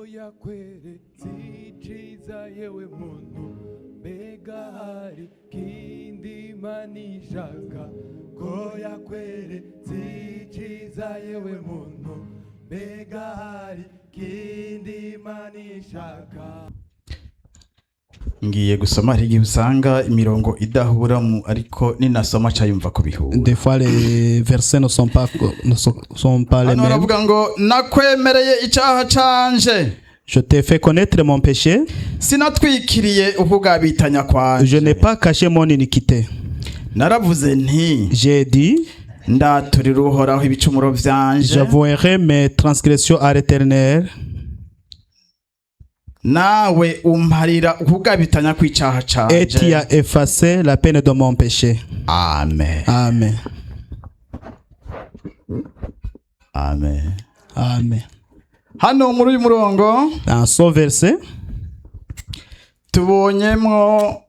yakweretse iciza yewe muntu mbega hari kindi manishaka ko yakweretse iciza yewe muntu mbega hari kindi manishaka. Ngiye gusoma hari igihe usanga imirongo idahura mu ariko ninasoma cyayumva ko bihura. Des fois les versets ne sont pas les mêmes. Aravuga ngo nakwemereye icyaha canje. Je t'ai fait connaître mon péché. Sinatwikiriye ukugabitanya kwanje. Je n'ai pas caché mon iniquité. Naravuze nti. J'ai dit. Ndaturira uhoraho ibicumuro vyanje. J'avouerai mes transgressions à l'Éternel. Nawe umparira ukugabitanya kw'icyaha canje. Et tu as effacé la peine de mon péché. Amen. Amen. Amen. Amen. Hano muri uyu murongo dans ce verset tubonyemwo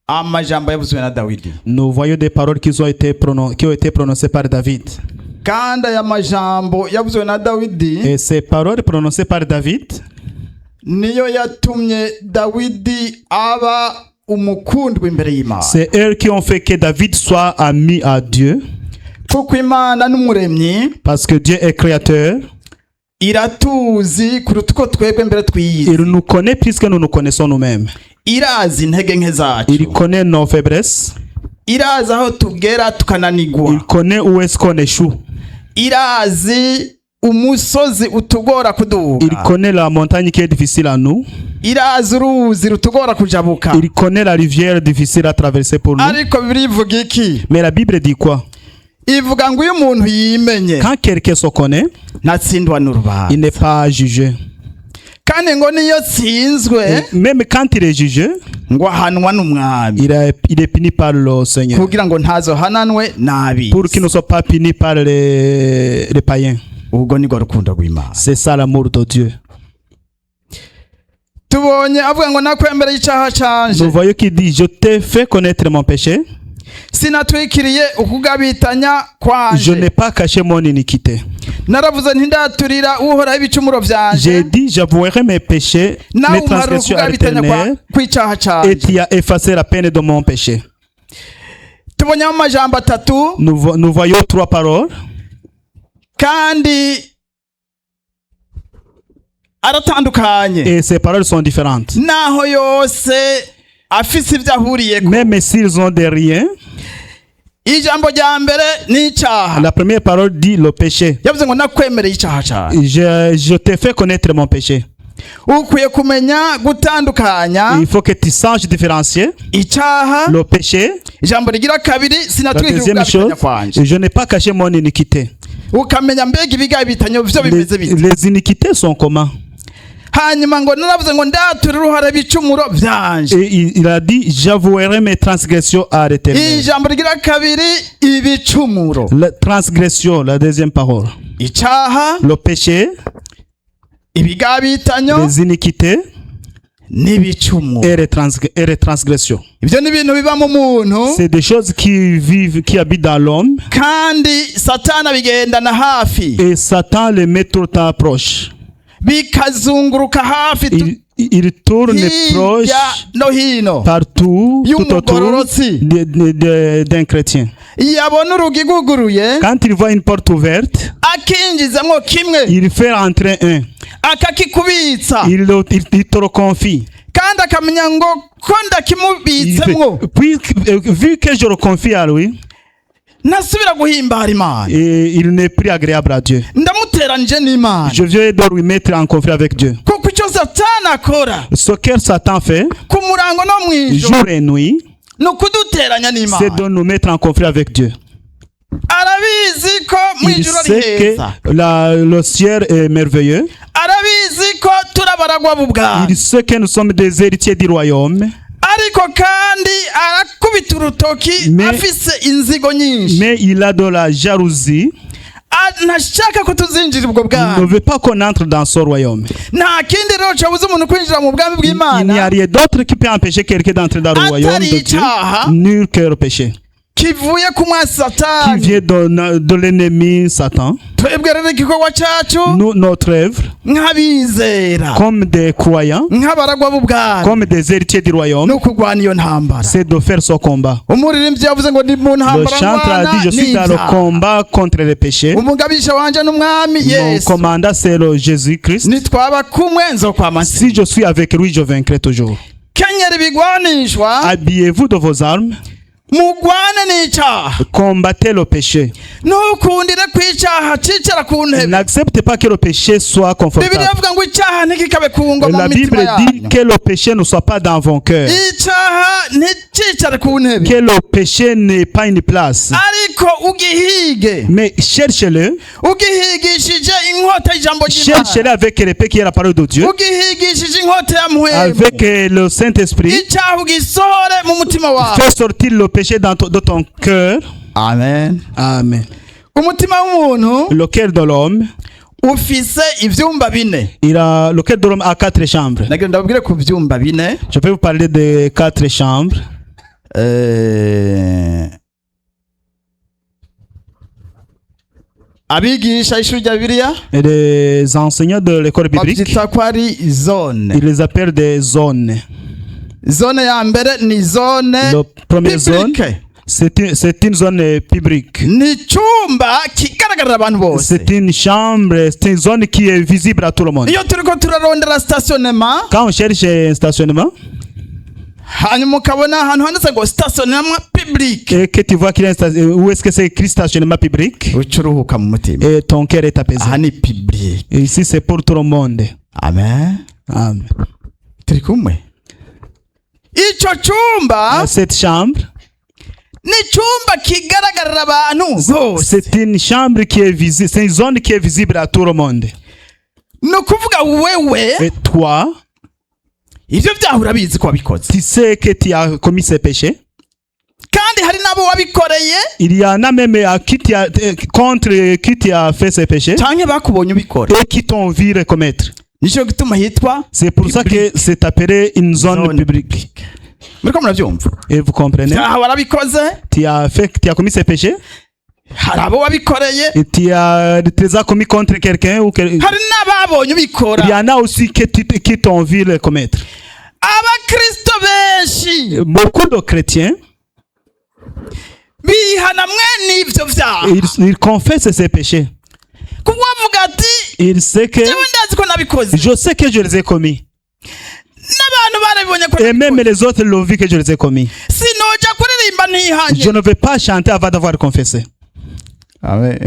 amajambo yavuzwe na Dawidi. Nous voyons des paroles qui ont été prononcées par David. Kandi aya majambo yavuzwe na Dawidi, et ces paroles prononcées par David niyo yatumye Dawidi aba umukundwa imbere y'Imana. C'est eux qui ont fait que David soit ami à Dieu. Kuko Imana n'umuremyi, parce que Dieu est créateur. Iratuzi kuruta uko twebwe mbere twiyizi. Il nous connaît plus que nous nous connaissons nous-mêmes. Irazi intege nke zacu. Il connaît nos faiblesses. Irazi aho tugera tukananigwa. Il connaît où est-ce qu'on échoue. Irazi umusozi utugora kuduga. Il connaît la montagne qui est difficile à nous. Irazi uruzi rutugora kujabuka. Il connaît la rivière difficile à traverser pour nous. Ariko Bibiliya ivuga iki? Mais la Bible dit quoi? Ivuga ngo uyu muntu yimenye. Quand quelqu'un se connaît, ntatsindwa n'urubanza. Il n'est pas jugé. Kandi ngo niyo tsinzwe, même quand il est jugé, ngo ahanwa n'umwami. Il est puni par le Seigneur. Kugira ngo ntazo hananwe nabi. Pour qu'il ne soit pas puni par les païens. Ubwo niko rukundo rw'Imana. C'est ça l'amour de Dieu. Tubonye avuga ngo nakwemereye icyaha canje. Nous voyons qu'il dit je t'ai fait connaître mon péché. Sinatwikiriye ukugabitanya kwanje. Je n'ai pas caché mon iniquité. Naravuze nti ndaturira uhoraho ibicumuro vyanje. J'ai dit j'avouerai mes péchés, mes transgressions à l'Éternel, et tu as effacé la peine de mon péché. Tubonye amajambo atatu. Nous voyons trois paroles. Kandi aratandukanye. Et ces paroles sont différentes. Naho yose afise ibyo ahuriyeko. Même s'ils ont des riens. Ijambo rya mbere ni icyaha. La première parole dit le péché. Yavuze ngo nakwemereye icyaha cyawe. Je t'ai fait connaître mon péché. Ukwiye kumenya gutandukanya. Il faut que tu saches différencier icyaha, le péché. Ijambo rigira kabiri sinatwikiriye ukugabitanya kwanje. Je n'ai pas caché mon iniquité. Ukamenya mbega ibigabitanyo byo bimeze bite. Les iniquités sont comment? Hanyuma ngo naravuze ngo ndaturira uruhara ibicumuro vyanje. Et il a dit j'avouerai mes transgressions à l'Éternel. Ijambo rigira kabiri ibicumuro. La transgression, la deuxième parole. Icyaha, le péché, ibigabitanyo, les iniquités, n'ibicumuro et les transgressions. Ibyo ni ibintu biba mu muntu. C'est des choses qui habitent dans l'homme. Kandi Satana bigendana hafi. Et Satan les met tout le temps proche. Bikazunguruka hafi. Il tourne proche no hino. Partout, tout autour d'un chrétien. Yabona urugi guguruye. Quand il voit une porte ouverte, akinjizamwo kimwe. Il fait rentrer un. Akakikubitsa. Il te le confie. Kandi akamenya ngo ko ndakimubitsemwo. Vu que je le confie à lui, nasubira guhimbara Imana. Et il n'est plus agréable à Dieu. Ndamuteranije n'Imana. Je viens de lui mettre en conflit avec Dieu. Kuko icyo Satana akora. Ce que Satan fait, ku murango no mwijoro, jour et nuit, nukuduteranya n'Imana. C'est de nous mettre en conflit avec Dieu. Arabizi ko mwijoro ari heza. Le ciel est merveilleux. Arabizi ko turabaragwa bubwa. Il sait que nous sommes des héritiers du royaume. Ariko kandi arakubita urutoki afise inzigo nyinshi. Mais il a de la jalousie. Ntashaka ko tuzinjira ubwo bwami. Il ne veut pas qu'on entre dans ce royaume. Nta kindi rero cyabuze umuntu kwinjira mu bwami bw'Imana. Il n'y a rien d'autre qui peut empêcher quelqu'un d'entrer dans le royaume de Dieu. Nul que le péché. Kivuye ku mwa Satani. Qui vient de l'ennemi Satan. twebwe rero igikorwa cyacu Nous, notre œuvre, nk'abizera comme des croyants, nk'abaragwa b'ubwami comme des héritiers du royaume, no kurwana iyo ntambara. c'est de faire ce combat. Umuririmbyi yavuze ngo ndi mu Le ntambara chanteur a dit, je suis dans le combat contre les péchés. umugabisha wanje n'umwami Mon Yesu commandant, c'est le Jésus-Christ. nitwaba kumwe nzokwama Si je suis avec lui, je vaincrai toujours. kenyera ibigwanishwa Habillez-vous de vos armes, mugwane n'icyaha combattez le péché. ntukundire kw'icyaha cicara ku ntebe. N'acceptez pas que le péché soit confortable. Bibiliya ivuga ngo icyaha ntikikabe ku ngoma La mu Bible mitima dit yanyu. que le péché ne soit pas dans vos cœurs, icyaha nticicare ku ntebe que le péché n'ait pas une place. ariko ugihige Mais cherchez-le, ugihigishije inkota y'ijambo cherchez-le ry'Imana avec le paix qui est la parole de Dieu, ugihigishije inkota ya muhemu avec le Saint-Esprit. icyaha ugisohore mu mutima wawe. Fais sortir le péché de ton cœur. Amen. Amen. umutima w'umuntu Le cœur de l'homme, ufise ivyumba bine. le cœur de l'homme a 4 chambres. nagira ndababwire ku vyumba bine. Je peux vous parler de 4 chambres. abigisha ishuri rya Bibiliya Et les enseignants de l'école biblique, bavyita ko ari zone. ils les appellent des zones. zone ya mbere ni zone La première zone, biblique. c'est une zone publique. ni icumba kigaragarira abantu bose. C'est une chambre, c'est une zone qui est visible à tout le monde. iyo turiko turarondera stationnement Quand on cherche un stationnement hanyuma ukabona ahantu handitse ngo stationnement public et que tu vois qu'il y a où est-ce que c'est écrit stationnement public, uca uruhuka mu mutima. et ton cœur est apaisé. aha ni public. Et ici c'est pour tout le monde. amen. Amen. turi kumwe. ico cumba Cette chambre, ni icumba kigaragarira abantu bose. c'est une chambre qui est visible, c'est une zone qui est visible à tout le monde. ni ukuvuga wewe Et toi, ivyo vyaha urabizi ko wabikoze tu sais que tu as commis ces péchés. kandi hari n'abo wabikoreye Il y en a même contre qui tu as fait ces péchés canke bakubonye ubikora. et qui t'ont vu les commettre. nico gituma hitwa C'est pour ça que c'est appelé une zone publique. muriko muravyumva. Et vous comprenez? vyaha warabikoze, Tu as commis ces péchés hari abo wabikoreye, et tu as commis contre quelqu'un ou hari n'ababonye ubikora. il y en a aussi qui t'ont vu les commettre. abakristo benshi Beaucoup de chrétiens, bihana mwene ivyo vyaha ils confessent ces péchés. kuko bavuga ati Ils savent que jewe ndazi ko nabikoze, je sais que je les ai commis. n'abantu barabibonye ko Et même nabikoze. les autres l'ont vu que je les ai commis. sinoja kuririmba ntihanye. Je ne vais pas chanter avant d'avoir confessé. amen.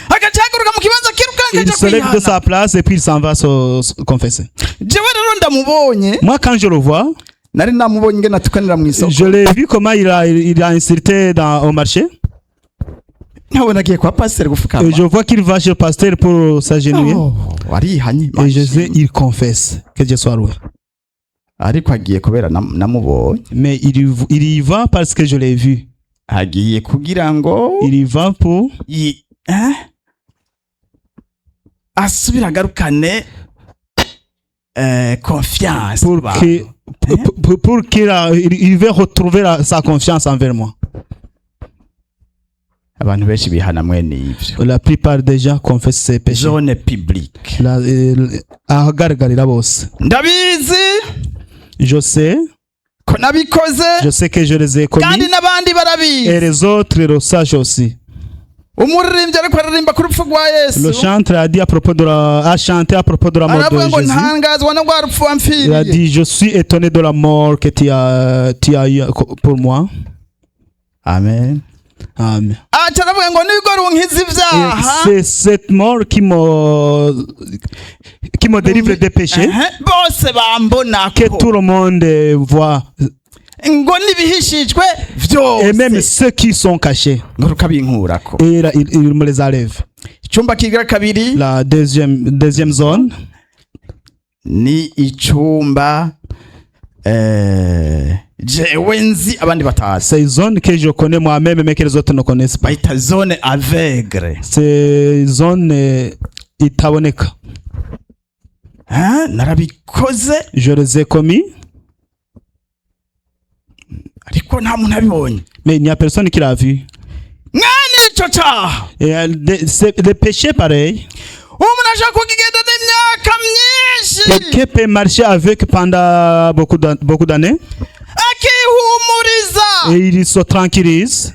agacaguruka mu kibanza Il kirukanka se lève de kwihana. sa place et puis il s'en va se confesser. jewe rero ndamubonye, Moi, quand je le vois, nari namubonye ngena tukanira mu isoko. je l'ai vu comment il a insulté au marché. nkabona agiye kwa pasiteri Et gufukama. je vois qu'il va chez le pasteur pour s'agenouiller. warihanye. Et je sais, il confesse que Dieu soit loué. ariko agiye kubera namubonye. Mais il y va parce que je l'ai vu. agiye kugira ngo Il y va pour asubira agarukane confiance. pour qu'il veut retrouver sa confiance envers moi. abantu benshi bihana mwene ivyo. La plupart des gens confessent ses péchés. zone publique. Ahagaragarira bose. ndabizi Je sais ko nabikoze, je sais que je les ai kandi commis n'abandi et barabizi. les autres le sachent aussi. umuririmbyi ariko aririmba ku rupfu rwa Le Yesu, chanteur a dit a chanté à propos de la mort aravuga de ngo Jésus. ntangazwa no rwa rupfu Il a wampfiriye. dit, je suis étonné de la mort que tu as eu pour moi. amen. Amen. aca aravuga ngo nibwo runkiza Et ivyaha c'est cette mort qui me délivre des péchés, bose bambona que ko tout le monde voit, ngo nibihishijwe et même vyose ceux qui sont cachés. ngo rukabinkurako. Et il me les enlève. icumba kigira kabiri La deuxième zone, ni icumba jewe nzi abandi batazi, c'est une zone que je connais moi-même mais que les autres ne connaissent pas. bayita zone aveugle. C'est une zone itaboneka. narabikoze Je les ai commis, ariko nta muntu abibonye. mais il n'y a personne qui l'a vu. mwene ico caha Le péché pareil. umuntu ashobora kugigenda n'imyaka myinshi Quelqu'un peut marcher avec pendant beaucoup d'années akihumuriza et il se tranquillise.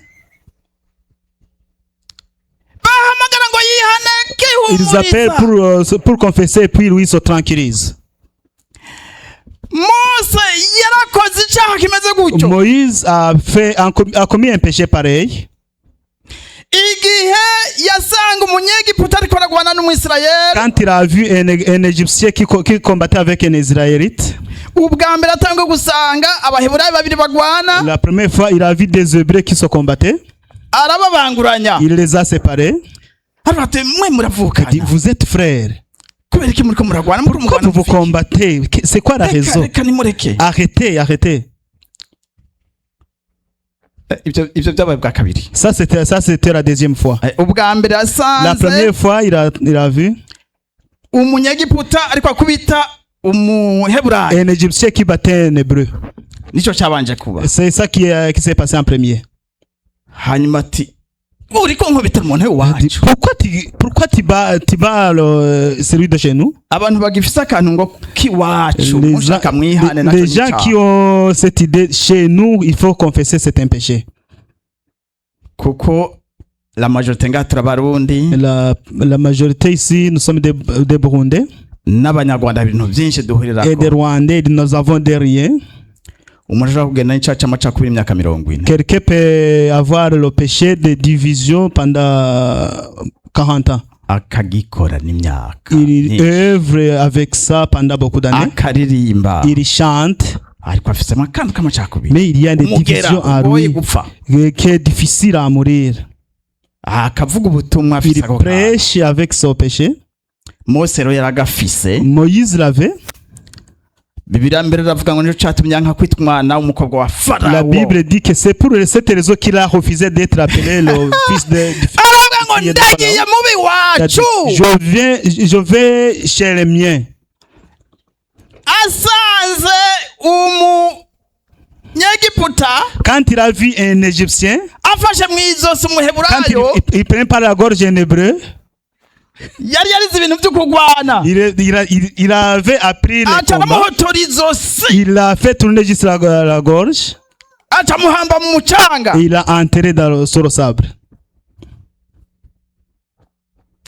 bahamagara ngo yihane Ils appellent akihumuriza pour confesser et puis lui se tranquillise. Mose yarakoze icyaha kimeze gutyo Moïse a commis un péché pareil. igihe yasanga umunyegiputa ariko aragwana n'umwisirayeli Quand il a vu un Égyptien qui combattait avec un Israélite, ubwa mbere atangwe gusanga abaheburayo babiri bagwana la première fois il a vu des Hébreux qui se combattaient, arababanguranya il les a séparés. aravuga ati mwe Il dit, muravukana vous êtes frères. kubera iki muriko muragwana muri Pourquoi umugwana vous vous combattez? C'est quoi la raison? reka nimureke Arrêtez. ivyo byabaye bwa kabiri Ça c'était la deuxième fois. ubwa mbere La yasanze première fois il a vu umunyegiputa ariko akubita umuheburayo un Égyptien qui battait un Hébreu. nicyo cyabanje kuba C'est ça qui s'est passé en premier. hanyuma ati uriko nkubita umuntu Il dit, wacu pourquoi tu bats celui de chez nous? abantu bagifise akantu ngo kiwacu mushaka mwihane Les gens qui ont cette idée, chez nous, il faut confesser c'est un péché. kuko la majorité ngaha turabarundi La majorité ici, nous sommes des Burundais n'abanyarwanda ibintu byinshi et des duhurirako Rwandais, nous avons des riens. umuntu ashobora kugenda n'icyaha cy'amacakubiri imyaka 40 Quelqu'un peut avoir le péché de division pendant 40 ans. akagikora n'imyaka Il œuvre avec ça pendant beaucoup d'années. akaririmba Il chante, ariko afisemo akantu k'amacakubiri mais il y a des umugera divisions en ugoye lui gupfa qui est difficile à mourir. akavuga ubutumwa Il afise ako prêche avec son péché. Mose rero yaragafise Moïse l'avait. Bibiliya mbere iravuga ngo nico cyatumye nka kwita umwana w'umukobwa wa La Farawo Bible dit que c'est pour cette raison qu'il a refusé d'être appelé le fils de aravuga ngo fille de ndagiye Pharaon. mubi Il a dit, wacu je vais chez les miens. asanze umunyegiputa Quand il a vu un Égyptien, afashe mu izosi quand umuheburayo il prend par la gorge un Hébreu, yari yarize ibintu byo kurwana il avait appris les aca combats. aramuhotora izosi Il a fait tourner juste la gorge aca amuhamba mu mucanga et il a enterré sur le sable.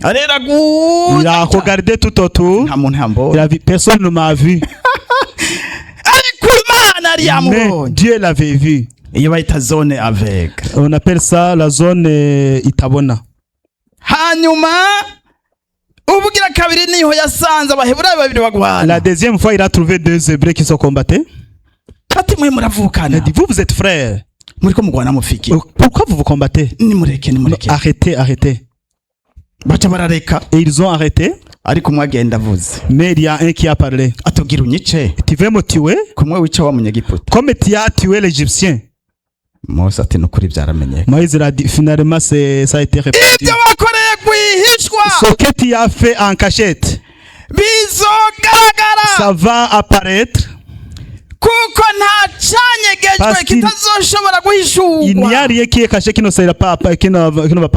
arera Il a regardé tout autour. nta muntu Il yambonye a vu, personne ne m'a vu. ariko imana yari Mais yamubonye Dieu l'avait vu. iyo bayita zone avec On appelle ça la zone Itabona. hanyuma ubugira kabiri niho yasanze abaheburayo babiri La bagwana deuxième fois, il a trouvé deux Hébreux qui se combattaient. ati mwe Il muravukana a dit, vous êtes frères. muriko mugwana mufiki Pourquoi vous vous combattez? nimureke nimureke Arrêtez. baca barareka Et ils ont arrêté, ariko umwe agenda avuze mais il y a un qui a parlé. atubwira unyice Tu veux me tuer? kumwe wica wa munyegiputa Comme tu as tué l'Égyptien. Mose ati nukuri byaramenyeka Moïse il a dit, finalement, ça a été répandu. ibyo bakoreye rwihishwa Ce que tu as fait en cachette, bizogaragara ça va apparaître. kuko nta cyanyegejwe Parce qu'il- kitazoshobora Il n'y a guhishurwa rien qui est caché qui ne va pas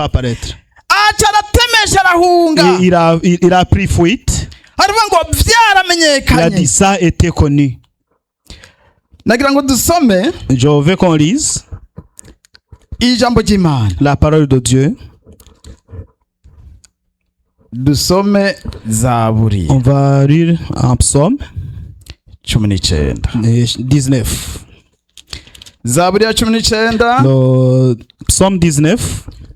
apparaître. aca aratemesha arahunga Et il a pris fuite. aravuga ngo Il a byaramenyekanye dit, ça a été connu. nagira ngo dusome Je veux qu'on lise ijambo ry'Imana la parole de Dieu. dusome zaburi On va lire en psaume 19 19. zaburi ya 19 Le psaume 19,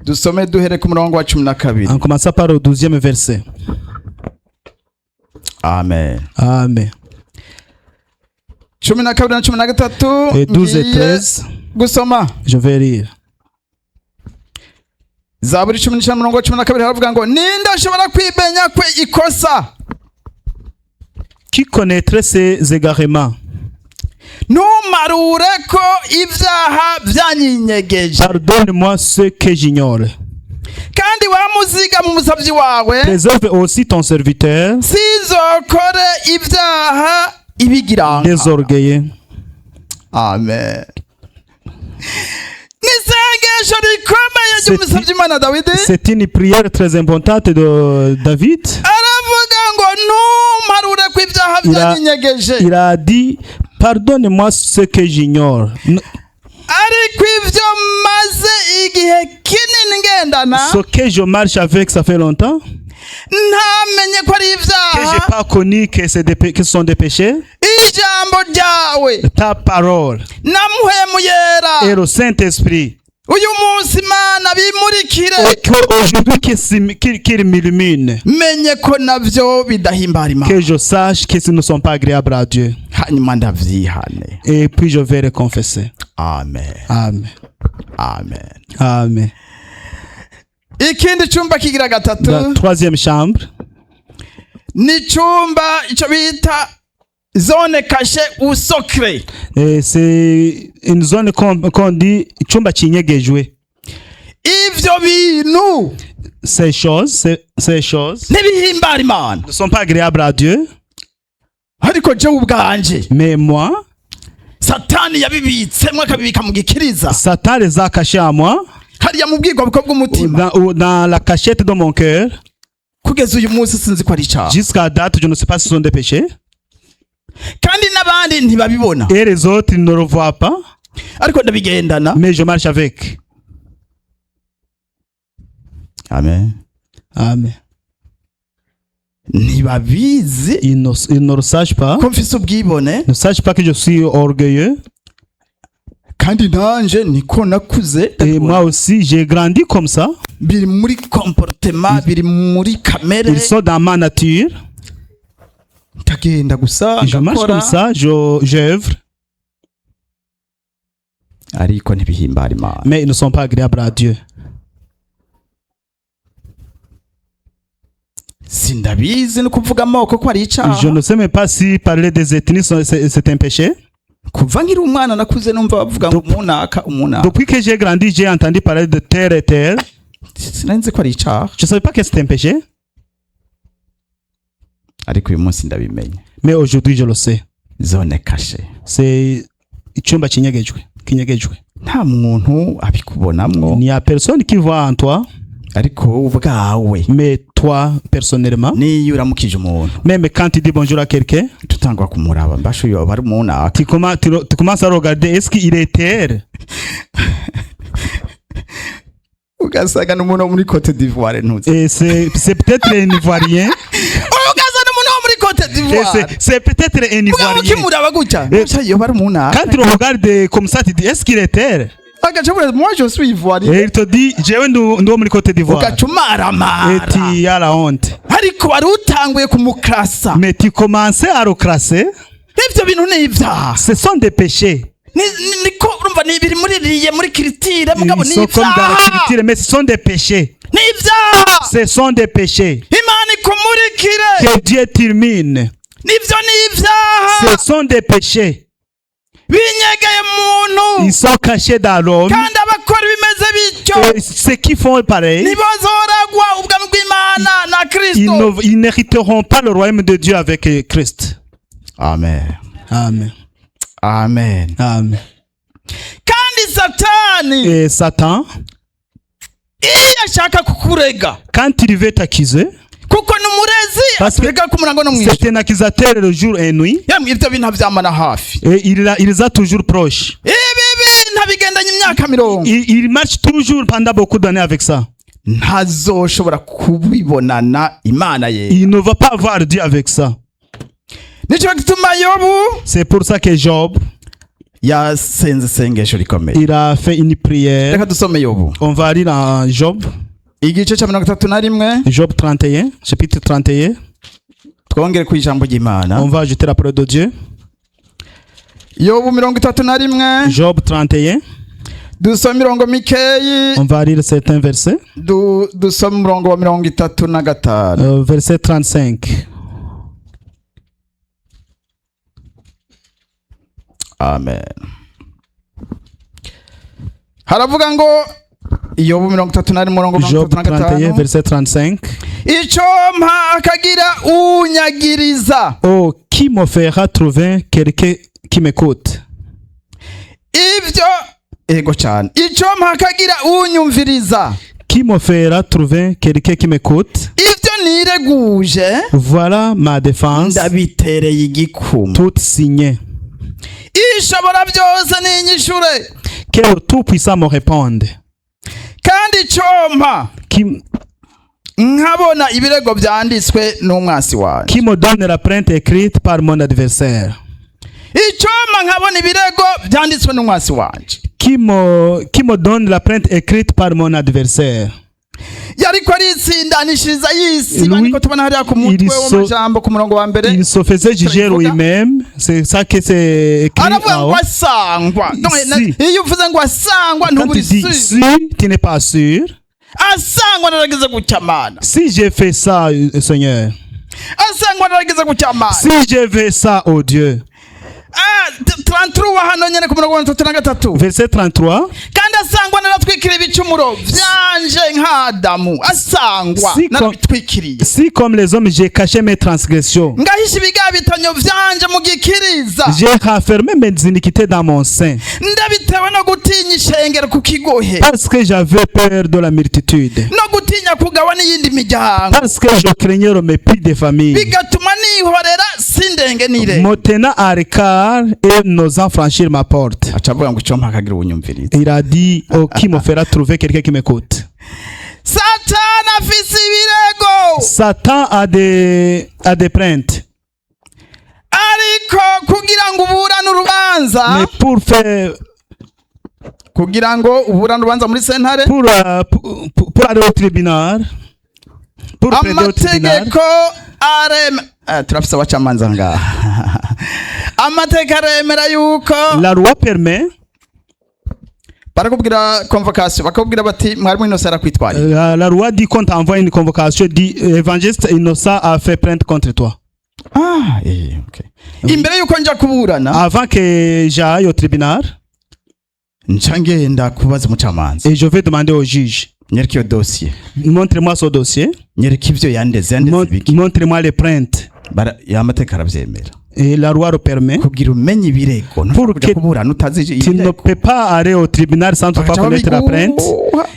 dusome duhere ku murongo wa 12 en commençant par le 12e verset. amen Amen. 12 na 13 Et 12 et ngiye 13, gusoma je vais lire. zaburi 19 murongo wa 12 haravuga ngo ninde ashobora kwimenya kwe ikosa Qui connaîtrait ses égarements? ntumarure ko ibyaha byanyinyegeje Pardonne-moi ce que j'ignore. kandi wamuziga mu musabyi wawe Préserve aussi ton serviteur sinzokore ibyaha ibigira des orgueilleux. amen n'isengesho isengesho rikomeye ry'umusavyi Imana Dawidi. C'est une prière très importante de David. Aravuga ngo ntumparure ku ibyaha byanyenyegeje. Il a dit pardonne-moi ce que j'ignore. Ariko ivyo maze igihe kinini ngendana. Ce que je marche avec ça fait longtemps. Ntamenye ko ari ibyaha. Que j'ai pas connu que ce sont des péchés. Ijambo ryawe. Ta parole. Namuhemu yera. Et le Saint-Esprit. Uyu munsi Imana bimurikire. Aujourd'hui qu'il m'illumine. Menye ko navyo bidahimbara Imana. Que je sache que ce ne sont pas agréables à Dieu. Hanyuma ndavyihane. Et puis je vais le confesser. Amen. Amen. Amen. Amen. Ikindi cyumba kigira gatatu. La troisième chambre. Ni cyumba ico bita zone cachée ou secret. Et c'est une zone qu'on dit cyumba kinyegejwe. Ivyo bintu. Ces choses Ntibihimbara Imana. ne sont pas agréables à Dieu. Ariko je ubwanje. Mais moi, Satani yabibitsemwe akabibika mu gikiriza. Satan les a cachés à moi. Hariya mu bwigobiko bw'umutima. Dans la cachette de mon cœur. Kugeza uyu munsi sinzi ko ari icyaha. Jusqu'à date, je ne sais pas si ce sont des péchés. Kandi n'abandi ntibabibona. Et les autres, ils ne le voient pas. Ariko ndabigendana. Mais je marche avec. Amen. Amen. Ntibabizi. Ils ne le sachent pas. Ko mfise ubwibone. Ne sachent pas que je suis orgueilleux. Kandi nanje niko nakuze. Et moi aussi, j'ai grandi comme ça. Biri muri comportement, biri muri kamere. Ils sont dans ma nature. Tagenda gusa. Je marche comme ça, j'œuvre. Ariko ntibihimbara Imana. Mais ils ne sont pas agréables à Dieu. Sindabizi no kuvuga amoko ko ari icyaha. Je ne sais même pas si parler des ethnies c'est un péché. Kuva nkiri umwana nakuze numva bavuga ngo umunaka. Depuis que j'ai grandi, j'ai entendu parler de terre et terre. Sinanzi ko ari icyaha. Je ne savais pas que c'était un péché. Ariko uyu munsi ndabimenye. Mais aujourd'hui, je le sais. Zone cachée. C'est icyumba kinyegejwe. Nta muntu abikubonamwo. Il n'y a personne qui voit en toi. Ariko ubwawe. Mais toi, personnellement. Niyo uramukije umuntu. Même quand tu dis bonjour à quelqu'un. Tutangwa kumuraba mbasho yo bari umunaka. Tu commences à regarder, est-ce qu'il est terre? Ugasanga n'umuntu wo muri Côte d'Ivoire ntuzi. Et c'est peut-être un Ivoirien. C'est peut-être un Ivoirien. Quand tu regardes comme ça, tu dis, est-ce qu'il est terre? Moi, je suis Ivoirien. Et il te dit, j'ai un nom de Côte d'Ivoire. Et tu as la honte. Mais tu commençais à le crasser. Ce sont des péchés. Ils sont comme dans la culture, mais ce sont des péchés. Ce sont des péchés. Que Dieu termine. Ce sont des péchés. Ils sont cachés dans l'homme. Et ceux qui font pareil, ils n'hériteront pas le royaume de Dieu avec Christ. Amen. Amen. Amen. Amen. Et Satan, quand il veut t'accuser, parce que c'est un accusateur le jour et nuit, et il les a toujours proches. Il marche toujours pendant beaucoup d'années avec ça. Il ne va pas avoir Dieu avec ça. C'est pour ça que Job, il a fait une prière. On va lire dans Job. Job 31, chapitre 31. On va ajouter la parole de Dieu. Job 31. On va lire certains versets. Verset 35. Amen. Haravuga ngo Job 31 verset 35. Icyo mpa akagira unyagiriza. Oh, qui me fera trouver quelqu'un qui m'écoute? ego cyane icyo mpakagira unyumviriza Qui me fera trouver quelqu'un qui m'écoute? ibyo nireguje Voilà ma défense, ndabitereye igikumu toute signée. ishobora byose ninyishure Que le Tout-Puissant me réponde. kandi cyompa Qui nkabona ibirego byanditswe n'umwasi wanjye me donne la plainte écrite par mon adversaire. icyompa nkabona ibirego byanditswe n'umwasi wanjye Qui me donne la plainte écrite par mon adversaire. yariko aritsindanishiriza y'isi Lui, ariko tubona hariya ku mutwe w'amajambo ku murongo wa mbere Il se faisait juger lui-même. C'est ça que c'est écrit aravuga en ngo haut. asangwa Si. iyo uvuze ngo asangwa Quand ntuburi tu dis si si, tu n'es pas sûr. asangwa narageze gucyamana Si j'ai fait ça, Seigneur. asangwa narageze gucyamana Si j'ai fait ça, oh Dieu. 33 hano nyene ku murongo wa 33 Verset 33. kandi asangwa naratwikira ibicumuro byanje nk'Adamu asangwa Si ko- narabitwikiriye Si comme les hommes j'ai caché mes transgressions, ngahisha ibigabitanyo byanje mu gikiriza j'ai raffermé mes iniquités dans mon sein, ndabitewe no gutinya ishengero ku kigohe parce que j'avais peur de la multitude, no gutinya kugawa n'iyindi miryango parce que je craignais le mépris des familles, bigatuma nihorera sindenge nire me tenant à l'écart et n'osant franchir ma porte. acavuga ngo icyo mpakagira ubunyumviriza Il a dit, oh, qui me fera trouver quelqu'un qui m'écoute? satani afise ibirego Satan a des plaintes, ariko kugira ngo uburane urubanza mais kugira ngo uburane urubanza muri sentare pour aller au tribunal, pour plaider au tribunal, amategeko turafise abacamanza ngaha amategeko aremera yuko la loi permet, barakubwira convocation bakubwira bati mwarimu Innocent arakwitwariye la loi dit qu'on t'envoie une convocation, dit évangéliste Innocent a fait plainte contre toi. okay. imbere yuko nja kuburana Avant que j'aille au tribunal, nca ngenda kubaza umucamanza et je vais demander au juge, nyereka iyo dosiye montrez-moi ce dossier, nyereka ibyo yandeze ibiki montrez-moi les plaintes. amategeko arabyemera Et la loi le permet. kugira umenye ibirego Pour que kuburana utazi tu ne ibirego peux pas aller au tribunal sans toutefois connaître la plainte.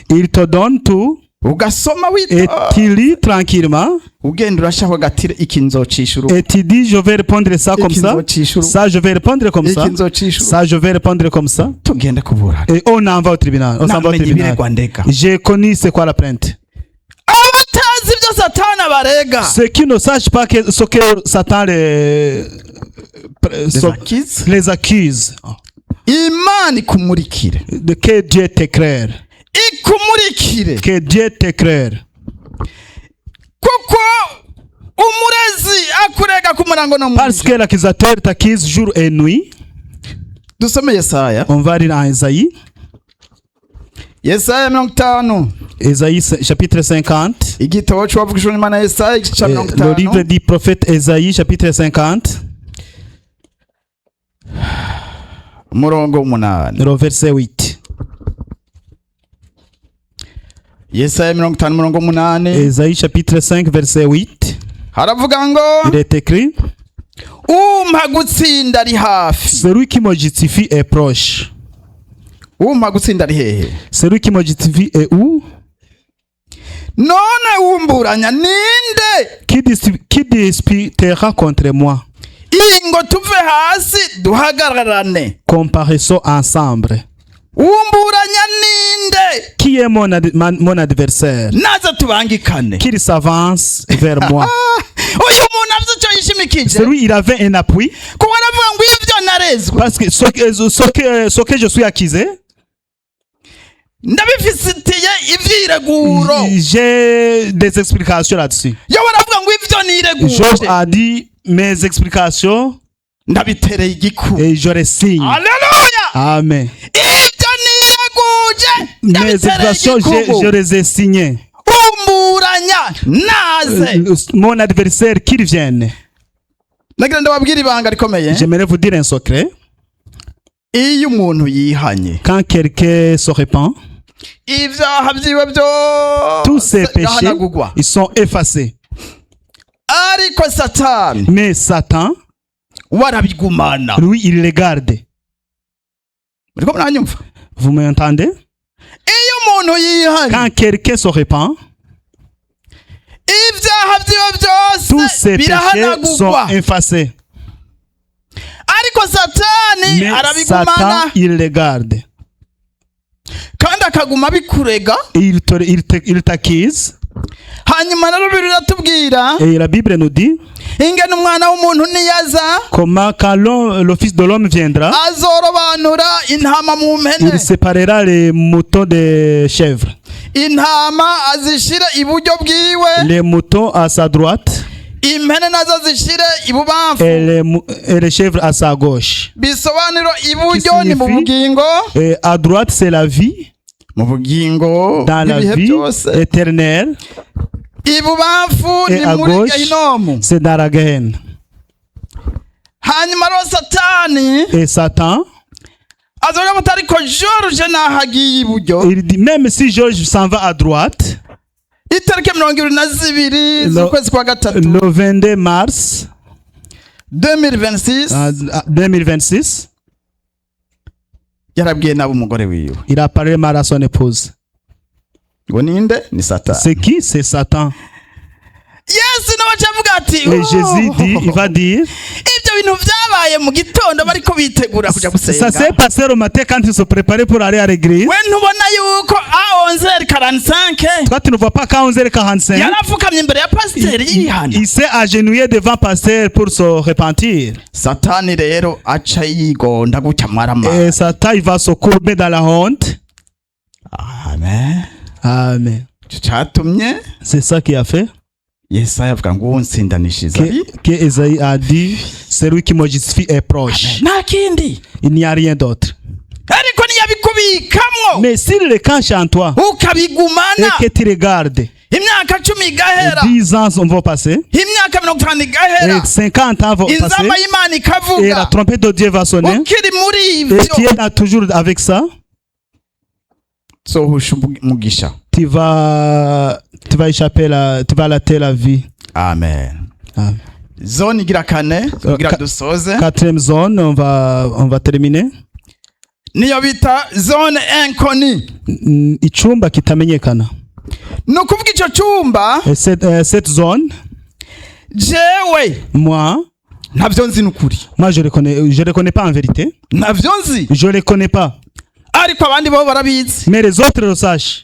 Il te donne tout ugasoma et wita tu lis tranquillement ugenda urashaka gatire iki nzocisha et tu dis je vais répondre ça comme ça, ça je vais répondre comme ça, ça je vais répondre comme ça. tugenda kuburana Et on en va au tribunal. On s'en va au namenye tribunal. ibirego ndeka J'ai connu c'est quoi la plainte. abatazi ibyo satani abarega Ceux qui ne sachent pas ce que Satan les accuse, imana ikumurikire que Dieu t'éclaire, ikumurikire que Dieu t'éclaire. kuko umurezi akurega ku murango no Parce que l'accusateur t'accuse jour et nuit. dusome Yesaya On va lire en Ésaïe. Yesaya 50 Ésaïe chapitre 50. igitabo cy'uwavugishwa n'Imana Yesaya igice cya Le livre 50 du prophète Ésaïe chapitre 50. umurongo w'umunani Le verset 8. Yesaya 50 umurongo w'umunani Ésaïe chapitre 5 verset 8. haravuga ngo Il est écrit, umpa gutsinda ari hafi celui qui me justifie est proche. umpa gutsinda ari hehe Celui qui me justifie est où? none wumburanya ninde Qui disputera contre moi? ngo tuve hasi duhagararane Comparaissons ensemble. wumburanya ninde Qui est mon adversaire? naza tubangikane Qu'il s'avance vers moi. uyu muntu afite icyo yishimikije Celui, il avait un appui. kuko aravuga ngo ibyo narezwe Parce que ce que je suis accusé, ndabifitiye ivyireguro j'ai des explications là-dessus. yo baravuga ngo ibyo Job nireguje a dit mes explications ndabitereye igikuba et je les signe. Alléluia. Amen. Ibyo nireguje Mes ndabitereye explications, je igikuba les ai signées. umburanya naze Mon adversaire, qu'il vienne. nagira ndababwira ibanga rikomeye J'aimerais vous dire un secret. iyo umuntu yihanye Quand quelqu'un se répand, ibyaha byiwe tous ses byose péchés, birahanagurwa ils sont effacés. ariko satani Mais Satan, warabigumana lui, il les garde. muriko muranyumva Vous m'entendez? iyo umuntu yihanye Quand quelqu'un se repent, ibyaha byiwe tous byose ses péchés sont birahanagurwa, effacés. ariko satani Mais arabigumana Satan, il les garde. kandi akaguma bikurega. Il t'accuse. Hanyuma rero biratubwira Et la Bible nous dit ingene umwana w'umuntu niyaza comment quand le Fils de l'homme viendra, azorobanura intama mu mpene, il séparera les moutons des chèvres. intama azishire iburyo bwiwe, Les moutons à sa droite impene nazo zishire ibubamfu. et les chèvres à sa gauche. Bisobanuro iburyo Qui ni mu signifie- bugingo, Et à droite, c'est la vie, mu bugingo dans la bw'ibihe vie byose, éternelle. ibubamfu Et ni à muri gauche, gehinomu. c'est dans la Gehenna. Hanyuma rero satani Et Satan, azoga mutariko George nahagiye iburyo, il dit, même si Georges s'en va à droite, itariki 22 z'ukwezi kwa gatatu le 22 mars 2026 2026, yarabwiye nabo umugore wiwe il a parlé mal à son épouse. ngo ninde? Ni satani. C'est qui? C'est Satan. Yesu nawe acavuga ati Et Jésus dit, il va dire, ibyo bintu byabaye mu gitondo bariko bitegura kuja ça gusenga, s'est passé le matin quand ils se préparaient pour aller à l'église. we ntubona yuko a 11h45 Toi, tu ne vois pas qu'à 11h45, yarapfukamye imbere ya pasiteri yihana. il s'est agenouillé devant pasteur pour se repentir. Satani rero aca yigonda gutya Et mwarama. Satan, il va se courber dans la honte. Amen. Amen. Ico catumye C'est ça qu'il a fait. Yesaya avuga ngo uwo nsindanishije ari Que Esaïe a dit, celui qui me justifie est proche. nta kindi, Il n'y a rien d'autre. ariko niyabikubikamwo Mais s'il le cache en toi et ukabigumana, que tu regardes, imyaka 10 igahera, 10 ans vont passer, imyaka 50 igahera, et 50 ans vont passer, inzamba y'Imana et la ikavuga, trompette de Dieu va sonner, ukiri muri et ivyo tu es là toujours avec ça, zohusha umugisha. tu vas échapper tu vas latter la vie. Amen. Amen. Zone igira kane kugira ka- dusoze, Quatrième zone, on va terminer. niyo bita zone inconnue. Icyumba kitamenyekana. Ni ukuvuga ico cumba Et cette zone, jewe moi ntavyo nzi n'ukuri, je le connais pas en vérité. ntavyo nzi, Je le connais pas. ariko abandi bo barabizi. Mais les autres le sachent.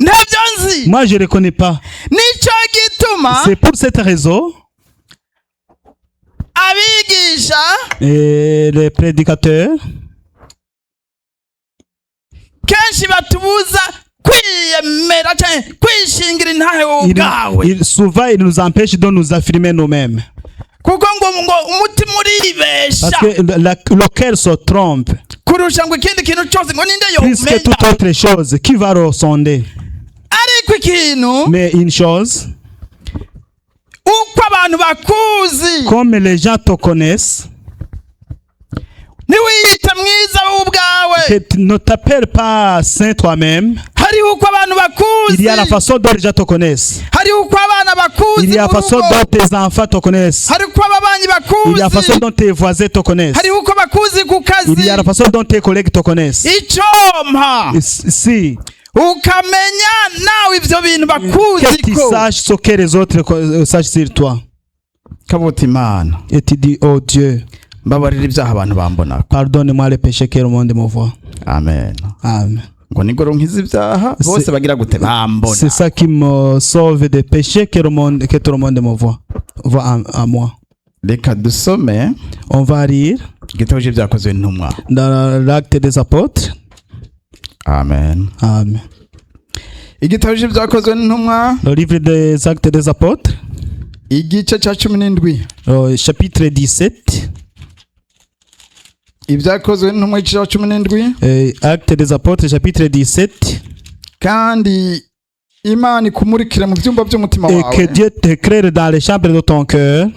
Ntavyo nzi, Moi, je le connais pas. nico gituma C'est pour cette raison, abigisha et les prédicateurs, kenshi batubuza kwiyemera canke kwishingira intahe ubwawe, souvent, ils nous empêchent de nous affirmer nous-mêmes. kuko ngo umutima uribesha Parce que le cœur se trompe. kurusha ngo ikindi kintu cyose ngo ninde Plus que toute yomenya. autre chose, qui va ressonder? Ariko ikintu Mais une chose, uko abantu bakuzi comme les gens te connaissent, ntiwiyite mwiza ubwawe, que tu ne t'appelles pas saint toi-même. hariho uko abantu Il y a la bakuzi, façon dont les gens te connaissent. hariho uko abana bakuzi Il y a la mu façon rugo, dont tes enfants te connaissent. hariho uko ababanyi Il y a la façon bakuzi, dont tes voisins te connaissent. hariho uko bakuzi ku Il y a la kazi. façon dont tes collègues te connaissent. Icompa Si ukamenya nawe ivyo bintu que bakuzi tu ko saches ce que les autres sachent sur toi. kabuta Imana, Et tu dis, oh Dieu, mbabarira ibyaha abantu bambona. pardonne-moi les péchés que le monde me voit. Amen. Amen. ngo nigoro nkiza ibyaha bose bagira gute bambona. C'est ça qui me sauve des péchés que tout le monde me voit à moi. Reka dusome On va lire igitabo cy'ibyakozwe n'intumwa. dans l'acte des apôtres. Amen. Amen. Igitabo cy'ibyakozwe n'intumwa Le livre des actes des apôtres, igice cya 17. chapitre 17. Ibyakozwe n'intumwa igice cya 17. Acte des apôtres, chapitre 17. kandi Imana ikumurikire mu byumba by'umutima Et que wawe Dieu t'éclaire dans les chambres de ton cœur.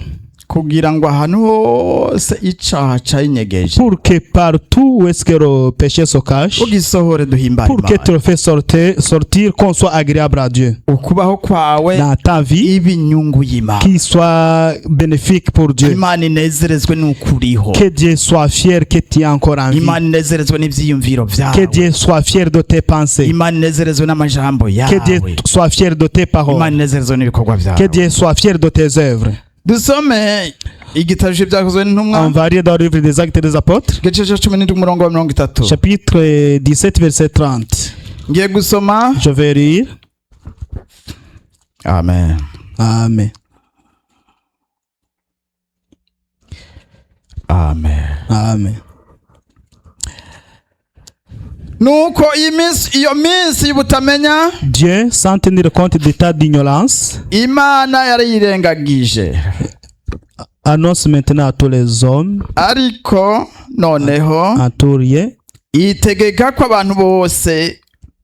kugira ngo ahantu hose icaha cayinyegeje pour que partout où est-ce que le péché se cache, ugisohore duhimbare pour que tu le fais sortir, qu'on soit agréable à Dieu ukubaho kwawe dans ta vie, ibinyungu y'Imana qu'il soit bénéfique pour Dieu, Imana inezerezwe n'ukuriho que Dieu soit fier que tu es encore en vie, Imana inezerezwe n'ivyiyumviro que vyawe Dieu soit fier de tes pensées, Imana inezerezwe n'amajambo que Dieu yawe soit fier de tes paroles, Imana inezerezwe n'ibikorwa que vyawe Dieu soit fier de tes œuvres. dusome igitabo c'ivyakozwe On n'intumwa va lire dans le livre des Actes des Apôtres, igice ca 17 umurongo wa 30 chapitre 17, verset 30. ngiye gusoma Je vais lire. amen Amen. amen Amen. nuko iyo minsi y'ubutamenya Dieu, sans tenir compte d'état d'ignorance, Imana yarayirengagije annonce maintenant à tous les hommes ariko noneho entourés itegeka ko abantu bose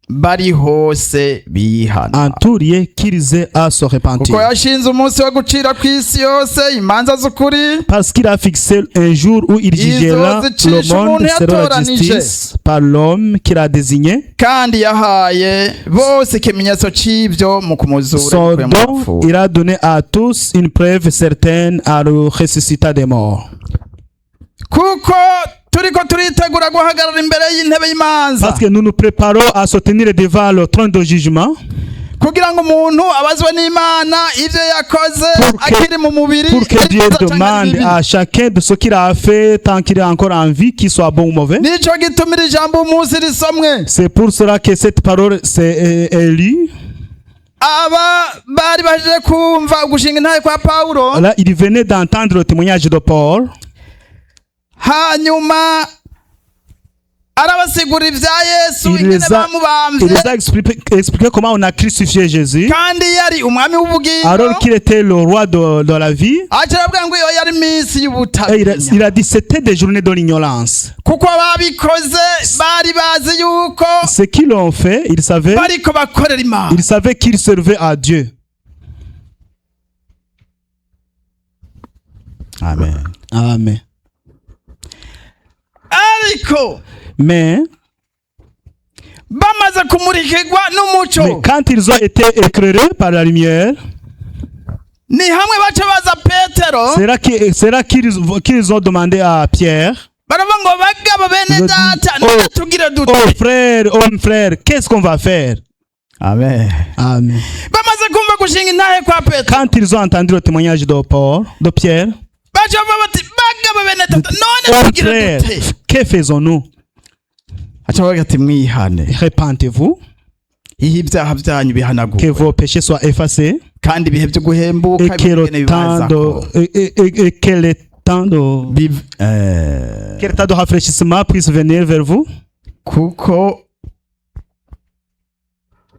bari hose bihana entourés qu'ils aient à se repentir. kuko yashinze umunsi wo gucira ku isi yose imanza z'ukuri Parce qu'il a fixé un jour où il jugera le monde selon la justice par l'homme qu'il a désigné. kandi yahaye bose ikimenyetso c'ivyo mu kumuzura Son yakuye mu don, bapfuye. il a donné à tous une preuve certaine à le ressusciter des morts. kuko turiko turitegura guhagarara imbere y'intebe y'imanza Parce que nous nous préparons à se tenir devant le trône de jugement kugira ngo umuntu abazwe n'Imana ivyo yakoze akiri mu mubiri pour que Dieu ibyiza canke demande ibibi. à chacun de ce qu'il a fait tant qu'il est encore en vie, qu'il soit bon ou mauvais. nico gitumira ijambo umunsi risomwe C'est pour cela que cette parole est lue. aba bari baje kumva gushinga intahe kwa Paulo Là, il venait d'entendre le témoignage de Paul. hanyuma arabasigura ivya Yesu Il ingene les a bamubamvye expliqué comment on a crucifié Jésus. kandi yari umwami w'ubugingo Alors qu'il était le roi de la vie. aca aravuga ngo iyo yari minsi Et y'ubutamenya il a dit c'était des journées de l'ignorance. kuko ababikoze bari bazi yuko Ce qu'ils ont fait, ils savaient bariko bakorera Imana qu'ils servaient à Dieu. amen Amen. ariko Mais bamaze kumurikirwa n'umuco quand ils ont été éclairés par la lumière, ni hamwe baca baza Petero c'est là qu'ils ont demandé à Pierre, baravuga ngo bagabo bene Ils ont dit, data oh, none tugire dute oh frère, qu'est-ce qu'on va faire? amen Amen. bamaze kumva gushinga intahe kwa Petero Quand ils ont entendu le témoignage de Pierre, baca bavuga bati bagabo bene data none oh tugire frère, dute que faisons-nous? aca bavuga ati mwihane Repentez-vous, iyo ibyaha byanyu que bihanaguwe vos péchés soient effacés kandi ibihe byo guhembuka et que le bigene temps bibazako et que le temps que le temps de rafraîchissement puisse venir vers vous. kuko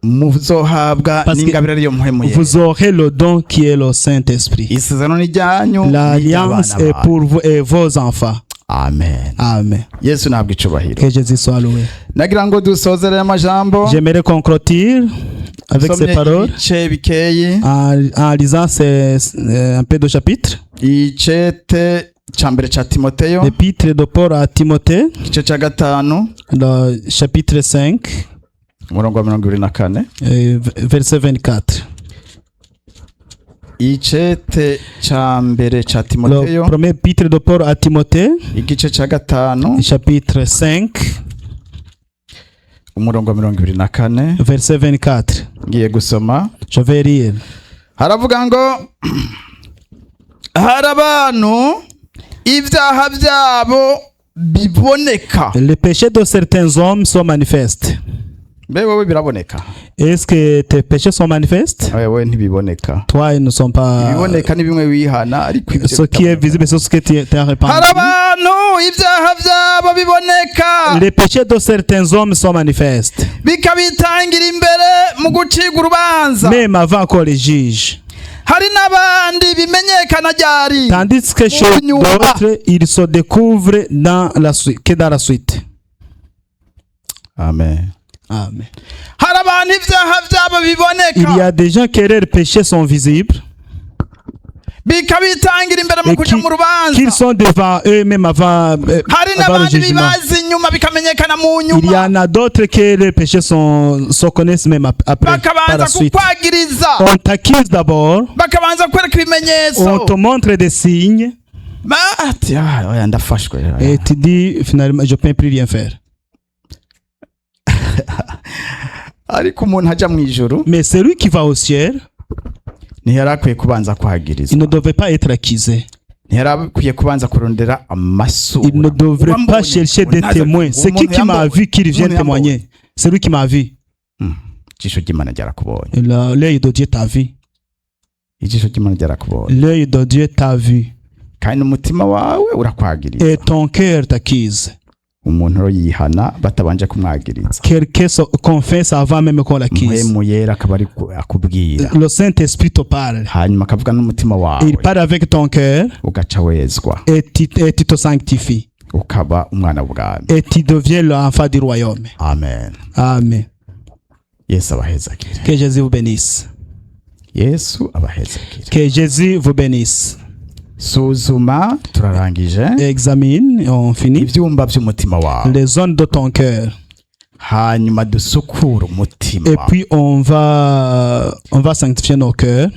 muzohabwa Parce que n'ingabire ariyo muhemuye Vous aurez le don qui est le Saint-Esprit. isezerano ni ryanyu L'alliance est pour vous et vos enfants. amen Amen. Yesu ntabwo icubahiro Que Jésus soit loué. nagira ngo dusozere amajambo J'aimerais qu'on clôture avec ces Somye paroles ibice bikeyi en lisant un peu de chapitre. icete ca mbere ca Timoteyo L'épître de Paul à Timothée, igice ca gatanu le chapitre 5, umurongo wa 24 verset 24. icete ca mbere ca Le Timoteyo premier épître de Paul à Timothée, igice ca gatanu chapitre 5, umurongo wa 24 verset 24. ngiye gusoma Je vais lire. haravuga ngo hari abantu ibyaha byabo biboneka Les péchés de certains hommes sont manifestes. mbe wowe biraboneka Est-ce que tes péchés sont manifestes? wewe ntibiboneka Toi, ils ne sont pas. ibiboneka ni bimwe wihana ariko ibyo Ce qui est visible, c'est ce que tu as hari répandu. abantu ibyaha byabo biboneka Les péchés de certains hommes sont manifestes, bikabitangira imbere mu guciga urubanza même avant qu'on les juge. hari n'abandi bimenyekana ryari Tandis que chez Nyuma. d'autres, ils se découvrent dans la suite, que dans la suite. amen Amen. hari abantu ibyaha byabo Il y biboneka a des gens que leurs péchés sont visibles, bikabitangira imbere mu et kuja mu qu'ils rubanza sont devant eux-mêmes avant hari le n'abandi jugement. bibaza inyuma bikamenyekana mu Il y nyuma en a d'autres que les péchés se connaissent même après, par bakabanza la suite. kukwagiriza On t'accuse d'abord, bakabanza kwereka on ibimenyetso te montre des signes ati oya ndafashwe et tu dis finalement je peux plus rien faire. ariko umuntu aja mu ijuru Mais celui qui va au ciel, ntiyari akwiye kubanza il kwagirizwa ne devait pas être accusé. ntiyari akwiye kubanza kurondera amasura Il ne devrait pas chercher des témoins. C'est qui m'a vu qu'il vient témoigner? C'est lui qui m'a vu. ijisho ry'Imana ryarakubonye L'œil de Dieu t'a vu. ijisho ry'Imana ryarakubonye L'œil de Dieu t'a vu. kandi umutima wawe urakwagiriza Et ton cœur t'accuse. umuntu rero yihana batabanje kumwagiriza Quelqu'un se confesse avant même qu'on l'accuse. muhemu yera akaba ari akubwira Le Saint-Esprit te parle. hanyuma akavuga n'umutima wawe Il parle avec ton cœur ugaca wezwa et tu te sanctifies. ukaba umwana w'ubwami Et tu deviens l'enfant du royaume. amen Amen. yesu abahezagire Que Jésus vous bénisse. yesu abahezagire Que Jésus vous bénisse. suzuma turarangije Examine, on finit. ibyumba by'umutima wawe Les zones de ton cœur. hanyuma dusukure umutima Et puis on va sanctifier nos cœurs.